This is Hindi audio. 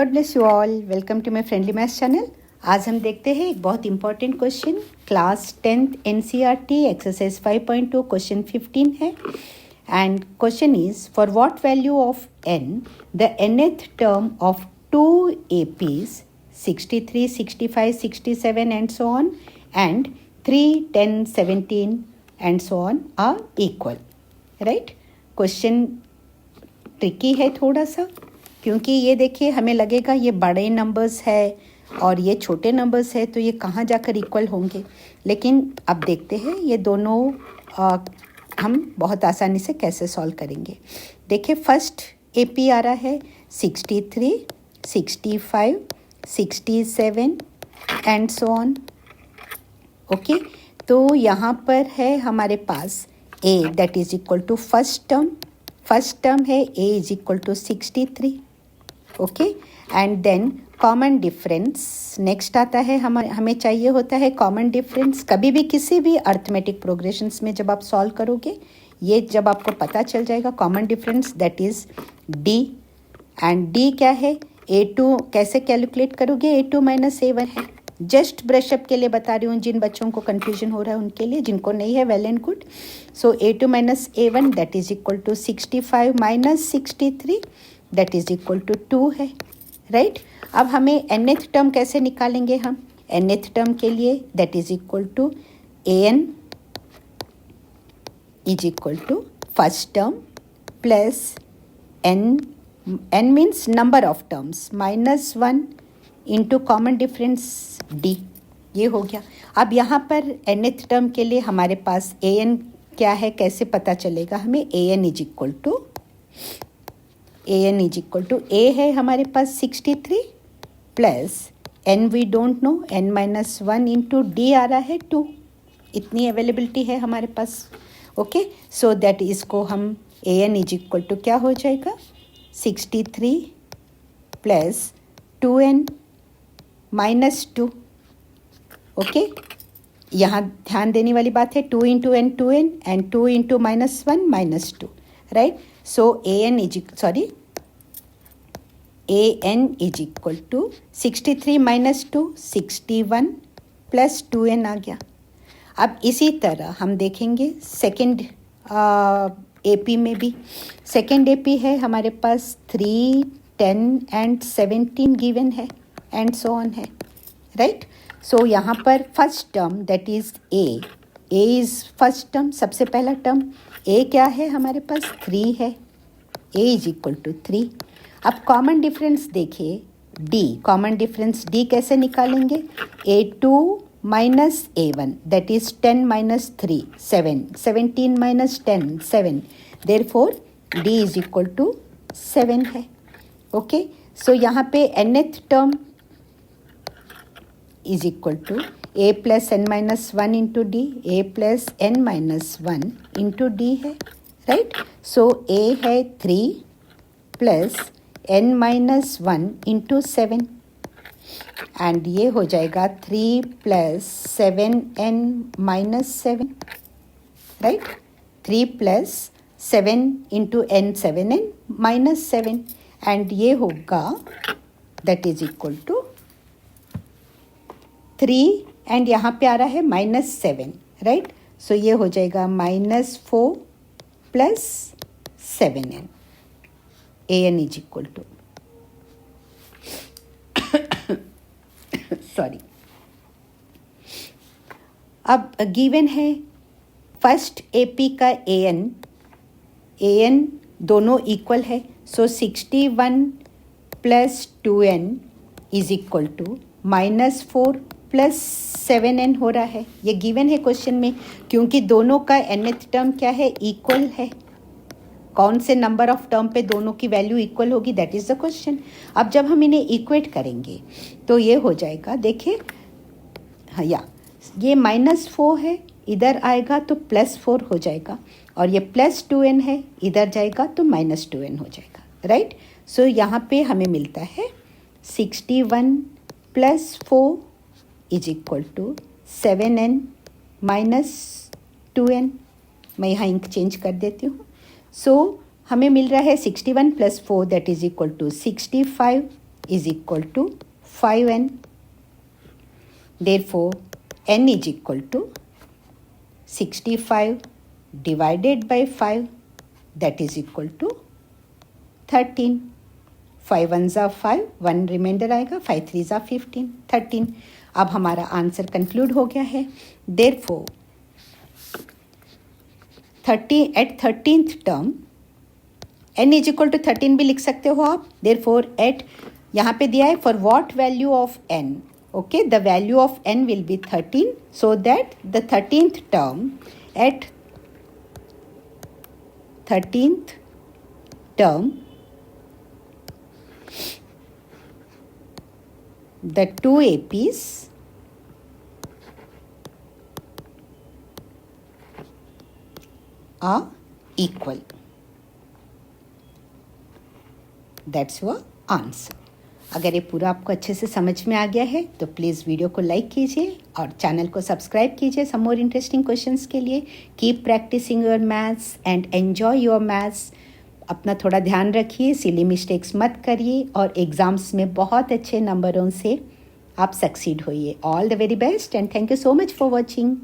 God bless you all. Welcome to my friendly maths channel. आज हम देखते हैं एक बहुत important question, class 10th NCERT exercise 5.2 question 15 है। And question is for what value of n the nth term of 2 APs 63, 65, 67 and so on and 3, 10, 17 and so on are equal. Right, question tricky है थोड़ा सा, क्योंकि ये देखिए हमें लगेगा ये बड़े नंबर्स है और ये छोटे नंबर्स है, तो ये कहाँ जाकर इक्वल होंगे। लेकिन अब देखते हैं ये दोनों हम बहुत आसानी से कैसे सॉल्व करेंगे। देखिए फर्स्ट AP आ रहा है 63, 65, 67 एंड सो ऑन। ओके, तो यहाँ पर है हमारे पास A that is equal to first term है A is equal to 63। Okay, and then common difference next आता है। हमें चाहिए होता है कॉमन डिफरेंस। कभी भी किसी भी अर्थमेटिक प्रोग्रेशंस में जब आप सॉल्व करोगे, ये जब आपको पता चल जाएगा common difference that is D। And D क्या है, A2 कैसे कैलकुलेट करोगे, A2 माइनस A1 है। जस्ट ब्रशअप के लिए बता रही हूँ, जिन बच्चों को कन्फ्यूजन हो रहा है उनके लिए, जिनको नहीं है well and good. So A2 minus A1 that is equal to 65 minus 63 that is equal to 2 है। राइट, अब हमें nth टर्म कैसे निकालेंगे हम। nth टर्म के लिए that is equal to an is equal to first term plus n means number of terms minus 1 into common difference d। ये हो गया। अब यहाँ पर nth टर्म के लिए हमारे पास an क्या है, कैसे पता चलेगा हमें। an is equal to a है हमारे पास 63 plus n we don't know, n minus 1 into d आ रहा है 2। इतनी अवेलेबिलिटी है हमारे पास। ओके, सो दैट इसको हम an इज इक्वल टू क्या हो जाएगा 63 प्लस 2n माइनस 2। ओके, यहाँ ध्यान देने वाली बात है 2 into n 2n and 2 into minus 1 minus 2। Right, so an is equal to 63 minus 2 61 plus 2n आ गया। अब इसी तरह हम देखेंगे सेकेंड AP में भी। सेकेंड AP है हमारे पास 3, 10 एंड 17 गिवन है एंड सो ऑन है। राइट, सो यहाँ पर first term that is A is first term, सबसे पहला टर्म। A क्या है हमारे पास 3 है, A इज इक्वल टू 3। अब कॉमन डिफरेंस देखिए D, कॉमन डिफरेंस D कैसे निकालेंगे। A2 minus A1 that is 10 minus 3 7, 17 minus 10 7, therefore D is equal to 7 है। ओके, सो यहाँ पे nth term is equal to A plus n minus 1 into D, A plus n minus 1 into D है। राइट, सो A है 3 plus n minus 1 into 7 and ये हो जाएगा 3 plus 7n minus 7। Right, 3 plus 7 into n 7n minus 7 and ये होगा that is equal to 3 and यहाँ पे आ रहा है माइनस 7। राइट, सो ये हो जाएगा minus 4 plus 7n। an is equal to sorry. अब गिवन है फर्स्ट AP का an दोनों इक्वल है, so 61 plus 2n is equal to minus 4 plus 7n हो रहा है। ये गिवन है क्वेश्चन में, क्योंकि दोनों का nth टर्म क्या है, इक्वल है। कौन से नंबर ऑफ टर्म पे दोनों की वैल्यू इक्वल होगी, दैट इज द क्वेश्चन। अब जब हम इन्हें इक्वेट करेंगे तो ये हो जाएगा, देखिए हाँ, या ये माइनस 4 है, इधर आएगा तो प्लस 4 हो जाएगा, और ये प्लस 2n है, इधर जाएगा तो माइनस 2n हो जाएगा। राइट, सो यहाँ पे हमें मिलता है 61 plus 4 is equal to 7n minus 2n। मैं यहाँ इंक चेंज कर देती हूँ। सो हमें मिल रहा है 61 plus 4 that is equal to 65 is equal to 5n. Therefore, n is equal to 65 divided by 5, that is equal to 13. 5 1s are 5, 1 reminder आएगा, 5 3s are 15, 13. अब हमारा आंसर कंक्लूड हो गया है. Therefore, 30 at 13th term n is equal to 13 भी लिख सकते हो आप. Therefore, at यहाँ पे दिया है for what value of n. Okay, the value of n will be 13, so that the 13th term at 13th term, the two APs are equal. That's your answer. अगर ये पूरा आपको अच्छे से समझ में आ गया है तो प्लीज़ वीडियो को लाइक कीजिए और चैनल को सब्सक्राइब कीजिए सम मोर इंटरेस्टिंग क्वेश्चंस के लिए. Keep practising your maths and enjoy your maths. अपना थोड़ा ध्यान रखिए, सिली मिस्टेक्स मत करिए और एग्ज़ाम्स में बहुत अच्छे नंबरों से आप सक्सीड होइए. All the very best and thank you so much for watching.